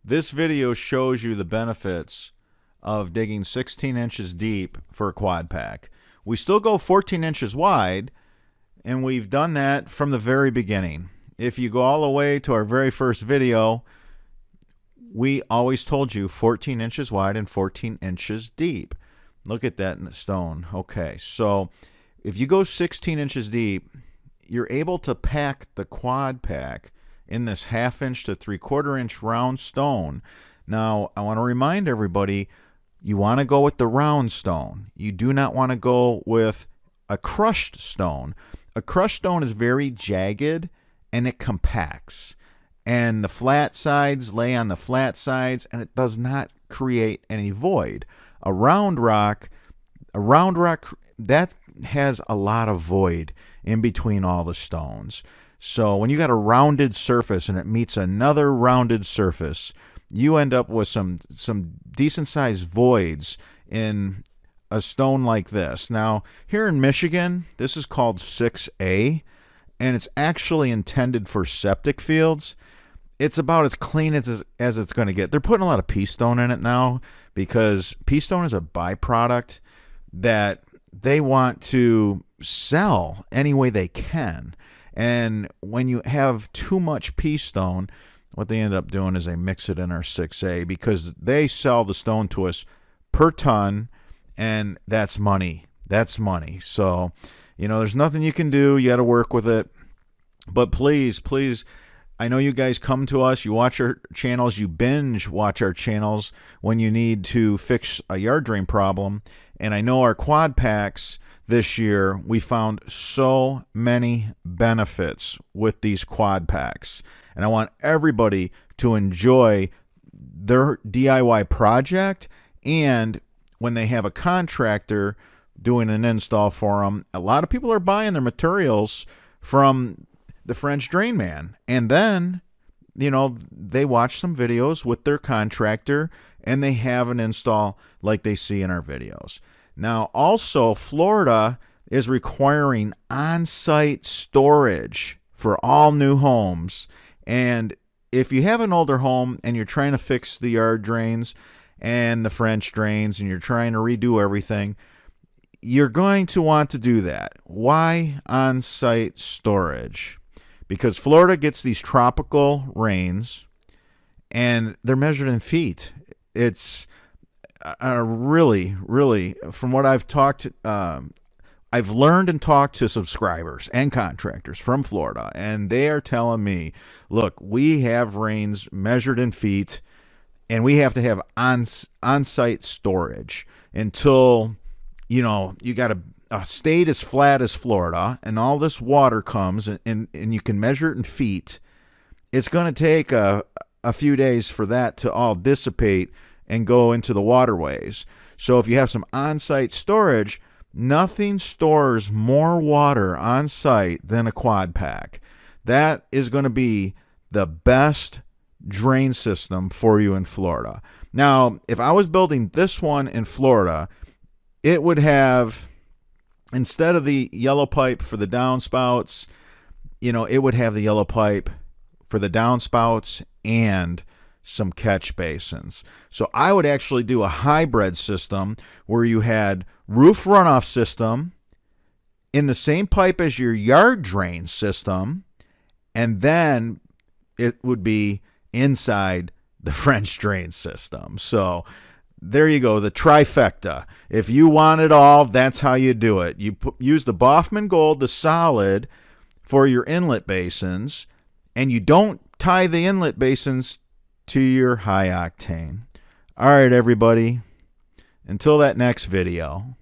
This video shows you the benefits of digging 16 inches deep for a quad pack. We still go 14 inches wide, and we've done that from the very beginning. If you go all the way to our very first video, we always told you 14 inches wide and 14 inches deep. Look at that in the stone. Okay, so if you go 16 inches deep, you're able to pack the quad pack in this 1/2 inch to 3/4 inch round stone. Now, I want to remind everybody, you want to go with the round stone. You do not want to go with a crushed stone. A crushed stone is very jagged and it compacts. And the flat sides lay on the flat sides and it does not create any void. A round rock that has a lot of void in between all the stones. So when you got a rounded surface and it meets another rounded surface, you end up with some decent sized voids in a stone like this. Now, here in Michigan, this is called 6A, and it's actually intended for septic fields. It's about as clean as it's going to get. They're putting a lot of pea stone in it now because pea stone is a byproduct that they want to sell any way they can. And when you have too much pea stone, what they end up doing is they mix it in our 6A because they sell the stone to us per ton, and that's money. That's money. So, there's nothing you can do. You got to work with it. But please, I know you guys come to us, you watch our channels, you binge watch our channels when you need to fix a yard drain problem. And I know our quad packs this year, we found so many benefits with these quad packs. And I want everybody to enjoy their DIY project. And when they have a contractor doing an install for them, a lot of people are buying their materials from the French Drain Man. And then, they watch some videos with their contractor and they have an install like they see in our videos. Now, also, Florida is requiring on-site storage for all new homes. And if you have an older home and you're trying to fix the yard drains and the French drains and you're trying to redo everything, you're going to want to do that. Why on-site storage? Because Florida gets these tropical rains and they're measured in feet. It's really, from what I've talked, I've learned and talked to subscribers and contractors from Florida, and they are telling me, look, we have rains measured in feet, and we have to have on-site storage until, you got a state as flat as Florida, and all this water comes, and you can measure it in feet. It's going to take a few days for that to all dissipate and go into the waterways. So if you have some on-site storage, nothing stores more water on site than a quad pack. That is going to be the best drain system for you in Florida. Now, if I was building this one in Florida, it would have, instead of the yellow pipe for the downspouts, it would have the yellow pipe for the downspouts and some catch basins. So I would actually do a hybrid system where you had roof runoff system in the same pipe as your yard drain system, and then it would be inside the French drain system. So there you go, the trifecta. If you want it all, that's how you do it. You use the Baughman Gold, the solid, for your inlet basins, and you don't tie the inlet basins to your high octane. All right, everybody. Until that next video.